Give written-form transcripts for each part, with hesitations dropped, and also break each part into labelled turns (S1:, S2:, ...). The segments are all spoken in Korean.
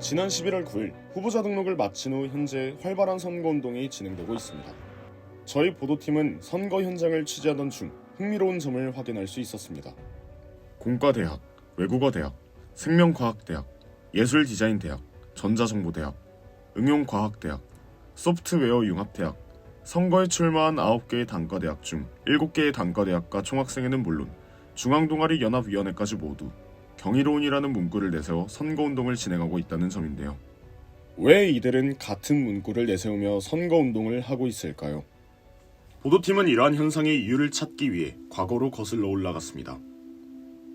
S1: 지난 11월 9일 후보자 등록을 마친 후 현재 활발한 선거운동이 진행되고 있습니다. 저희 보도팀은 선거 현장을 취재하던 중 흥미로운 점을 확인할 수 있었습니다. 공과대학, 외국어대학, 생명과학대학, 예술디자인대학, 전자정보대학, 응용과학대학, 소프트웨어 융합대학, 선거에 출마한 9개의 단과대학 중 7개의 단과대학과 총학생회는 물론 중앙동아리 연합위원회까지 모두 경이로운이라는 문구를 내세워 선거운동을 진행하고 있다는 점인데요. 왜 이들은 같은 문구를 내세우며 선거운동을 하고 있을까요? 보도팀은 이러한 현상의 이유를 찾기 위해 과거로 거슬러 올라갔습니다.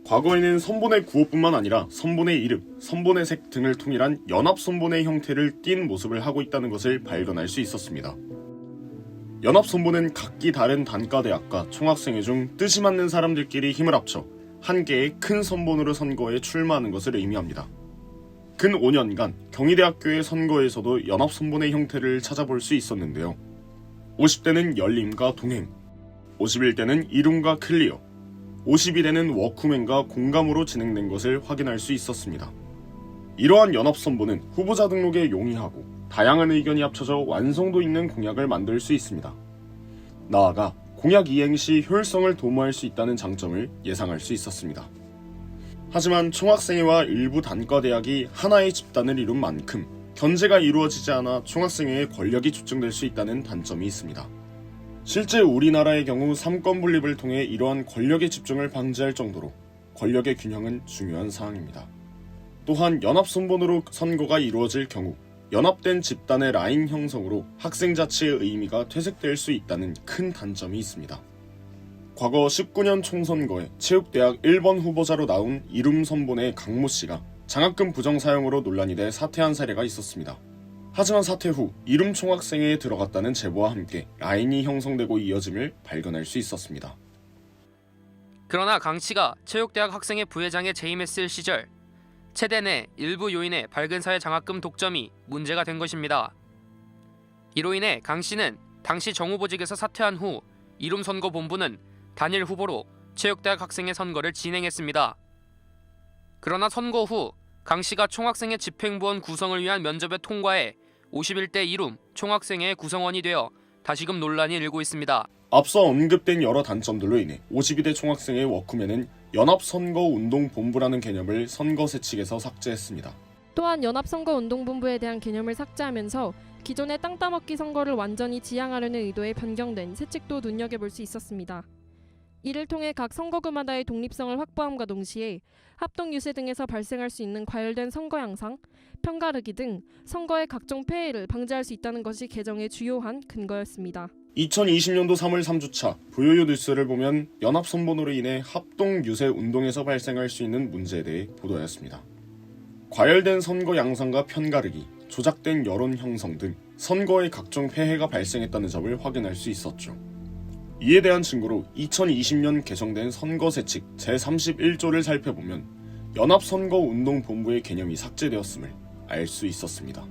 S1: 과거에는 선본의 구호뿐만 아니라 선본의 이름, 선본의 색 등을 통일한 연합선본의 형태를 띈 모습을 하고 있다는 것을 발견할 수 있었습니다. 연합선본은 각기 다른 단과대학과 총학생회 중 뜻이 맞는 사람들끼리 힘을 합쳐 한 개의 큰 선본으로 선거에 출마하는 것을 의미합니다. 근 5년간 경희대학교의 선거에서도 연합선본의 형태를 찾아볼 수 있었는데요. 50대는 열림과 동행, 51대는 이룸과 클리어, 52대는 워크맨과 공감으로 진행된 것을 확인할 수 있었습니다. 이러한 연합선본은 후보자 등록에 용이하고 다양한 의견이 합쳐져 완성도 있는 공약을 만들 수 있습니다. 나아가 공약 이행 시 효율성을 도모할 수 있다는 장점을 예상할 수 있었습니다. 하지만 총학생회와 일부 단과대학이 하나의 집단을 이룬 만큼 견제가 이루어지지 않아 총학생회의 권력이 집중될 수 있다는 단점이 있습니다. 실제 우리나라의 경우 삼권 분립을 통해 이러한 권력의 집중을 방지할 정도로 권력의 균형은 중요한 사항입니다. 또한 연합선본으로 선거가 이루어질 경우 연합된 집단의 라인 형성으로 학생 자치의 의미가 퇴색될 수 있다는 큰 단점이 있습니다. 과거 19년 총선거에 체육대학 1번 후보자로 나온 이룸선본의 강모 씨가 장학금 부정 사용으로 논란이 돼 사퇴한 사례가 있었습니다. 하지만 사퇴 후 이룸 총학생회에 들어갔다는 제보와 함께 라인이 형성되고 이어짐을 발견할 수 있었습니다.
S2: 그러나 강 씨가 체육대학 학생회 부회장에 재임했을 시절 체대 내 일부 요인의 밝은 사회 장학금 독점이 문제가 된 것입니다. 이로 인해 강 씨는 당시 정후보직에서 사퇴한 후 이룸선거본부는 단일 후보로 체육대학 학생회 선거를 진행했습니다. 그러나 선거 후 강 씨가 총학생회 집행부원 구성을 위한 면접에 통과해 51대 이룸 총학생회의 구성원이 되어 다시금 논란이 일고 있습니다.
S1: 앞서 언급된 여러 단점들로 인해 52대 총학생회 워크맨은 연합선거운동본부라는 개념을 선거세칙에서 삭제했습니다.
S3: 또한 연합선거운동본부에 대한 개념을 삭제하면서 기존의 땅 따먹기 선거를 완전히 지향하려는 의도에 변경된 세칙도 눈여겨볼 수 있었습니다. 이를 통해 각 선거구마다의 독립성을 확보함과 동시에 합동 유세 등에서 발생할 수 있는 과열된 선거 양상, 편가르기 등 선거의 각종 폐해를 방지할 수 있다는 것이 개정의 주요한 근거였습니다.
S1: 2020년도 3월 3주차 보요요 뉴스를 보면 연합선본으로 인해 합동 유세 운동에서 발생할 수 있는 문제에 대해 보도하였습니다. 과열된 선거 양상과 편가르기, 조작된 여론 형성 등 선거에 각종 폐해가 발생했다는 점을 확인할 수 있었죠. 이에 대한 증거로 2020년 개정된 선거세칙 제31조를 살펴보면 연합선거운동본부의 개념이 삭제되었음을 알 수 있었습니다.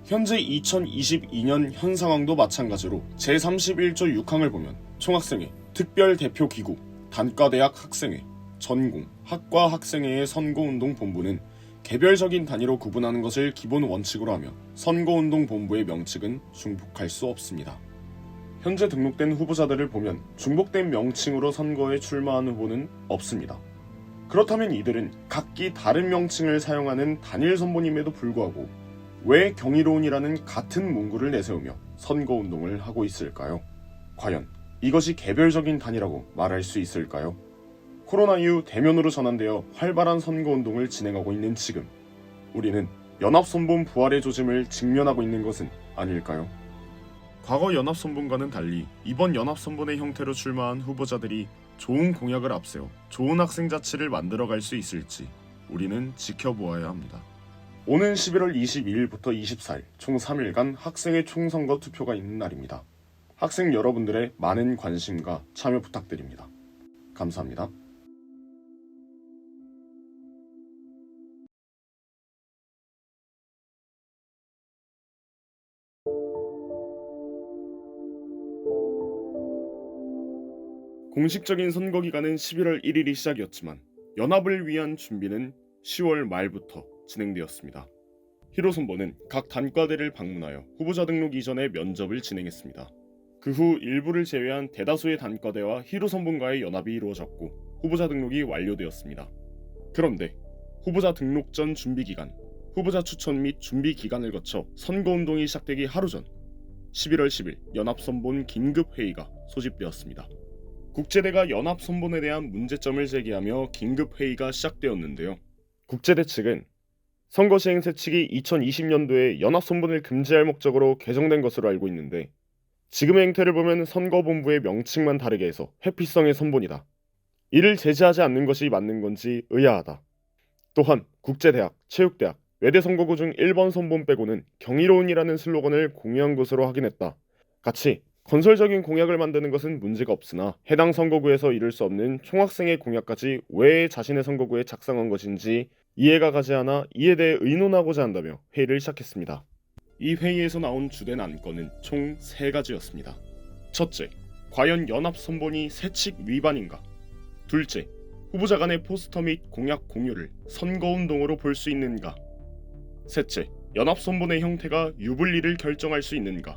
S1: 현재 2022년 현 상황도 마찬가지로 제31조 6항을 보면 총학생회, 특별대표기구, 단과대학 학생회, 전공, 학과 학생회의 선거운동본부는 개별적인 단위로 구분하는 것을 기본 원칙으로 하며 선거운동본부의 명칭은 중복할 수 없습니다. 현재 등록된 후보자들을 보면 중복된 명칭으로 선거에 출마하는 후보는 없습니다. 그렇다면 이들은 각기 다른 명칭을 사용하는 단일 선본임에도 불구하고 왜 경이로운이라는 같은 문구를 내세우며 선거운동을 하고 있을까요? 과연 이것이 개별적인 단위라고 말할 수 있을까요? 코로나 이후 대면으로 전환되어 활발한 선거운동을 진행하고 있는 지금 우리는 연합선본 부활의 조짐을 직면하고 있는 것은 아닐까요? 과거 연합선본과는 달리 이번 연합선본의 형태로 출마한 후보자들이 좋은 공약을 앞세워 좋은 학생 자치를 만들어갈 수 있을지 우리는 지켜보아야 합니다. 오는 11월 22일부터 24일 총 3일간 학생회 총선거 투표가 있는 날입니다. 학생 여러분들의 많은 관심과 참여 부탁드립니다. 감사합니다. 공식적인 선거 기간은 11월 1일이 시작이었지만 연합을 위한 준비는 10월 말부터 진행되었습니다. 히로 선보는 각 단과대를 방문하여 후보자 등록 이전에 면접을 진행했습니다. 그 후 일부를 제외한 대다수의 단과대와 히로 선본과의 연합이 이루어졌고 후보자 등록이 완료되었습니다. 그런데 후보자 등록 전 준비 기간, 후보자 추천 및 준비 기간을 거쳐 선거운동이 시작되기 하루 전 11월 10일 연합선본 긴급회의가 소집되었습니다. 국제대가 연합선본에 대한 문제점을 제기하며 긴급회의가 시작되었는데요. 국제대 측은 선거 시행 세칙이 2020년도에 연합선본을 금지할 목적으로 개정된 것으로 알고 있는데 지금의 행태를 보면 선거본부의 명칭만 다르게 해서 회피성의 선본이다. 이를 제재하지 않는 것이 맞는 건지 의아하다. 또한 국제대학, 체육대학, 외대선거구 중 1번 선본 빼고는 경이로운이라는 슬로건을 공유한 것으로 확인했다. 같이 건설적인 공약을 만드는 것은 문제가 없으나 해당 선거구에서 이룰 수 없는 총학생의 공약까지 왜 자신의 선거구에 작성한 것인지 이해가 가지 않아 이에 대해 의논하고자 한다며 회의를 시작했습니다. 이 회의에서 나온 주된 안건은 총 3가지였습니다. 첫째, 과연 연합선본이 세칙 위반인가? 둘째, 후보자 간의 포스터 및 공약 공유를 선거운동으로 볼 수 있는가? 셋째, 연합선본의 형태가 유불리를 결정할 수 있는가?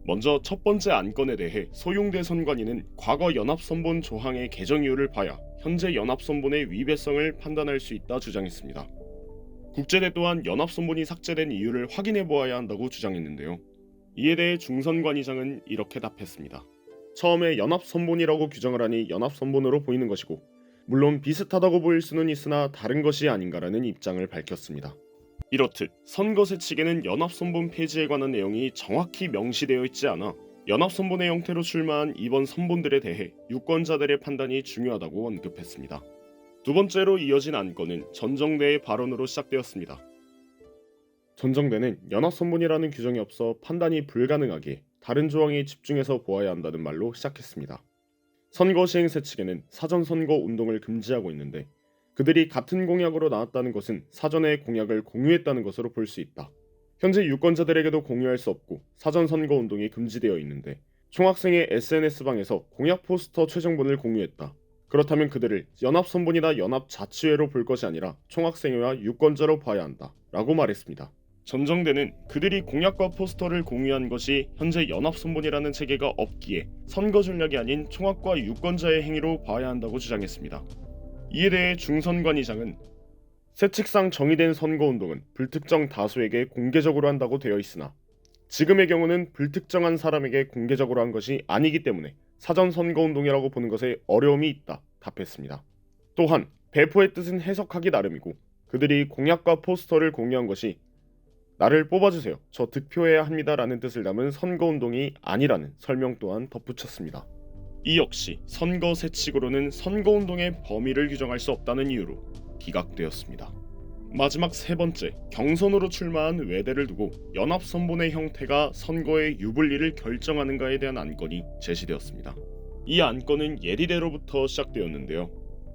S1: 먼저 첫 번째 안건에 대해 소용대 선관위는 과거 연합선본 조항의 개정 이유를 봐야 현재 연합선본의 위배성을 판단할 수 있다 주장했습니다. 국제대 또한 연합선본이 삭제된 이유를 확인해 보아야 한다고 주장했는데요. 이에 대해 중선관위장은 이렇게 답했습니다. 처음에 연합선본이라고 규정을 하니 연합선본으로 보이는 것이고 물론 비슷하다고 보일 수는 있으나 다른 것이 아닌가라는 입장을 밝혔습니다. 이렇듯 선거세칙에는 연합선본 폐지에 관한 내용이 정확히 명시되어 있지 않아 연합선본의 형태로 출마한 이번 선본들에 대해 유권자들의 판단이 중요하다고 언급했습니다. 두 번째로 이어진 안건은 전정대의 발언으로 시작되었습니다. 전정대는 연합선본이라는 규정이 없어 판단이 불가능하기에 다른 조항에 집중해서 보아야 한다는 말로 시작했습니다. 선거 시행 세칙에는 사전 선거 운동을 금지하고 있는데 그들이 같은 공약으로 나왔다는 것은 사전에 공약을 공유했다는 것으로 볼 수 있다. 현재 유권자들에게도 공유할 수 없고 사전 선거 운동이 금지되어 있는데 총학생의 SNS방에서 공약 포스터 최종본을 공유했다. 그렇다면 그들을 연합선본이나 연합자치회로 볼 것이 아니라 총학생회와 유권자로 봐야 한다 라고 말했습니다. 전정대는 그들이 공약과 포스터를 공유한 것이 현재 연합선본이라는 체계가 없기에 선거 전략이 아닌 총학과 유권자의 행위로 봐야 한다고 주장했습니다. 이에 대해 중선관위장은 세칙상 정의된 선거운동은 불특정 다수에게 공개적으로 한다고 되어 있으나 지금의 경우는 불특정한 사람에게 공개적으로 한 것이 아니기 때문에 사전 선거운동이라고 보는 것에 어려움이 있다 답했습니다. 또한 배포의 뜻은 해석하기 나름이고 그들이 공약과 포스터를 공유한 것이 나를 뽑아주세요. 저 득표해야 합니다라는 뜻을 담은 선거운동이 아니라는 설명 또한 덧붙였습니다. 이 역시 선거 세칙으로는 선거운동의 범위를 규정할 수 없다는 이유로 기각되었습니다. 마지막 세 번째, 경선으로 출마한 외대를 두고 연합선본의 형태가 선거의 유불리를 결정하는가에 대한 안건이 제시되었습니다. 이 안건은 예리대로부터 시작되었는데요.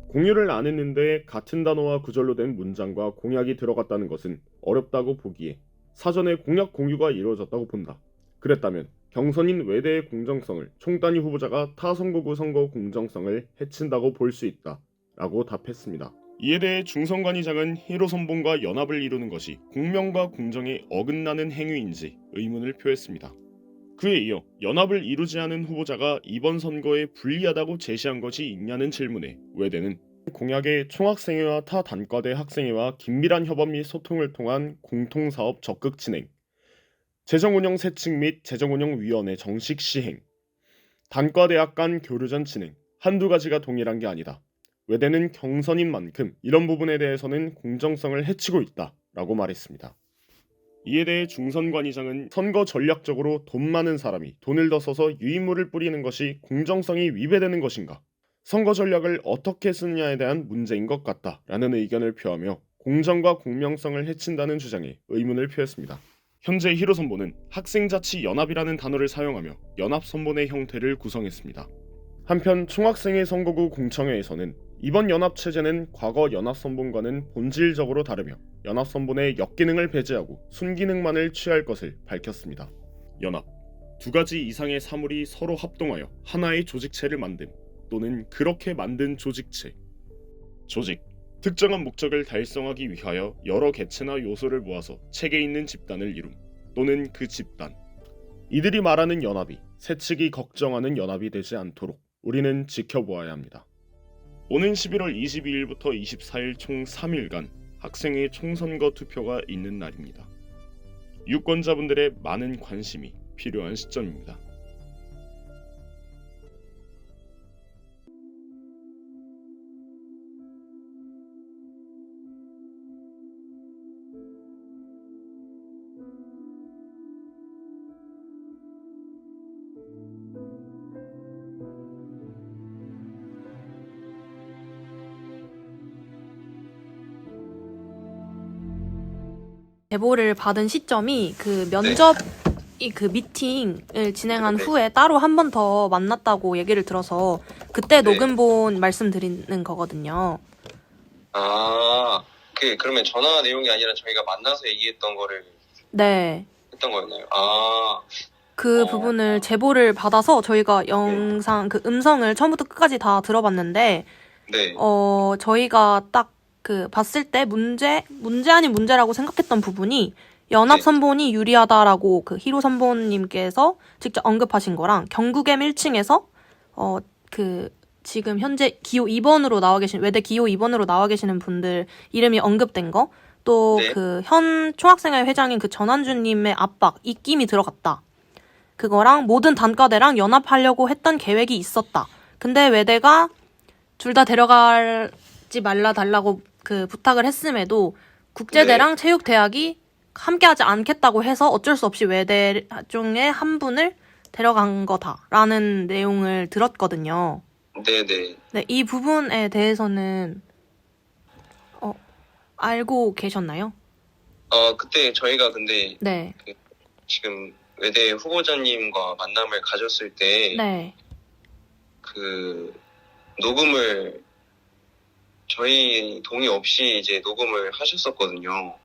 S1: 공유를 안 했는데 같은 단어와 구절로 된 문장과 공약이 들어갔다는 것은 어렵다고 보기에 사전에 공약 공유가 이루어졌다고 본다. 그랬다면 경선인 외대의 공정성을 총단위 후보자가 타 선거구 선거 공정성을 해친다고 볼 수 있다 라고 답했습니다. 이에 대해 중선관위장은 히로 선본과 연합을 이루는 것이 공명과 공정에 어긋나는 행위인지 의문을 표했습니다. 그에 이어 연합을 이루지 않은 후보자가 이번 선거에 불리하다고 제시한 것이 있냐는 질문에 외대는 공약에 총학생회와 타 단과대 학생회와 긴밀한 협업 및 소통을 통한 공통사업 적극 진행, 재정운영 세칙 및 재정운영위원회 정식 시행, 단과대학 간 교류전 진행, 한두 가지가 동일한 게 아니다. 외대는 경선인 만큼 이런 부분에 대해서는 공정성을 해치고 있다 라고 말했습니다. 이에 대해 중선관위장은 선거 전략적으로 돈 많은 사람이 돈을 더 써서 유인물을 뿌리는 것이 공정성이 위배되는 것인가? 선거 전략을 어떻게 쓰느냐에 대한 문제인 것 같다 라는 의견을 표하며 공정과 공명성을 해친다는 주장에 의문을 표했습니다. 현재 히로 선본은 학생자치연합이라는 단어를 사용하며 연합선본의 형태를 구성했습니다. 한편 총학생회 선거구 공청회에서는 이번 연합체제는 과거 연합선본과는 본질적으로 다르며 연합선본의 역기능을 배제하고 순기능만을 취할 것을 밝혔습니다. 연합, 두 가지 이상의 사물이 서로 합동하여 하나의 조직체를 만듦 또는 그렇게 만든 조직체. 조직, 특정한 목적을 달성하기 위하여 여러 개체나 요소를 모아서 책에 있는 집단을 이룸 또는 그 집단. 이들이 말하는 연합이 세측이 걱정하는 연합이 되지 않도록 우리는 지켜보아야 합니다. 오는 11월 22일부터 24일 총 3일간 학생의 총선거 투표가 있는 날입니다. 유권자분들의 많은 관심이 필요한 시점입니다.
S4: 제보를 받은 시점이 그 면접 그 미팅을 진행한 후에 따로 한 번 더 만났다고 얘기를 들어서 그때 녹음본 말씀드리는 거거든요.
S5: 그러면 전화 내용이 아니라 저희가 만나서 얘기했던 거를
S4: 네.
S5: 했던 거였나요?
S4: 그 부분을 제보를 받아서 저희가 영상, 그 음성을 처음부터 끝까지 다 들어봤는데,
S5: 네.
S4: 저희가 딱 그 봤을 때 문제 아닌 문제라고 생각했던 부분이 연합 선본이 유리하다라고 그 히로 선본님께서 직접 언급하신 거랑 경구겜 1층에서 그 지금 현재 기호 2번으로 나와 계신 외대 기호 2번으로 나와 계시는 분들 이름이 언급된 거, 또 그 현 총학생회 회장인 그 전한준님의 압박, 입김이 들어갔다. 그거랑 모든 단과대랑 연합하려고 했던 계획이 있었다. 근데 외대가 둘 다 데려가지 말라 달라고 그 부탁을 했음에도 국제대랑 체육대학이 함께하지 않겠다고 해서 어쩔 수 없이 외대 중에 한 분을 데려간 거다라는 내용을 들었거든요.
S5: 네네.
S4: 네, 이 부분에 대해서는 알고 계셨나요?
S5: 그때 저희가 근데
S4: 네.
S5: 지금 외대 후보자님과 만남을 가졌을 때
S4: 네.
S5: 그 녹음을 저희 동의 없이 이제 녹음을 하셨었거든요.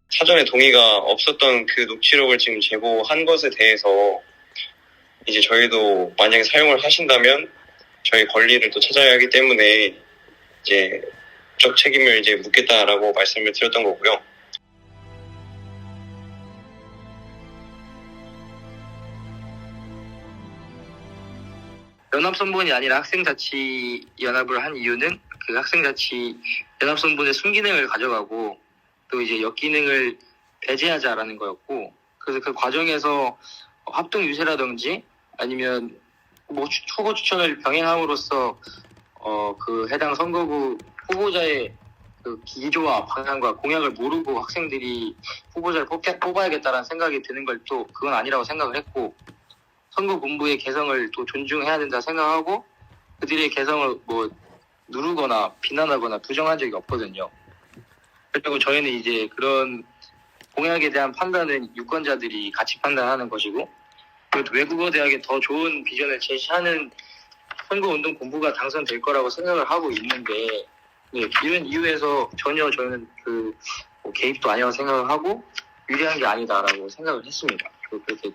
S5: 사전에 동의가 없었던 그 녹취록을 지금 제보한 것에 대해서 이제 저희도 만약에 사용을 하신다면 저희 권리를 또 찾아야 하기 때문에 이제 적 책임을 이제 묻겠다라고 말씀을 드렸던 거고요.
S6: 연합선본이 아니라 학생자치연합을 한 이유는 그 학생자치 연합선본의 순기능을 가져가고 또 이제 역기능을 배제하자라는 거였고, 그래서 그 과정에서 합동 유세라든지 아니면 뭐 후보 추천을 병행함으로써 그 해당 선거구 후보자의 그 기조와 방향과 공약을 모르고 학생들이 후보자를 뽑아야겠다라는 생각이 드는 걸 또 그건 아니라고 생각을 했고, 선거 본부의 개성을 또 존중해야 된다 생각하고 그들의 개성을 뭐 누르거나 비난하거나 부정한 적이 없거든요. 그리고 저희는 이제 그런 공약에 대한 판단은 유권자들이 같이 판단하는 것이고, 그리고 외국어 대학에 더 좋은 비전을 제시하는 선거운동 본부가 당선될 거라고 생각을 하고 있는데, 이런 이유에서 전혀 저희는 뭐 개입도 아니라고 생각을 하고 유리한 게 아니다라고 생각을 했습니다. 그렇게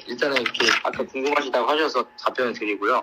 S6: 일단은 이렇게 아까 궁금하시다고 하셔서 답변을 드리고요.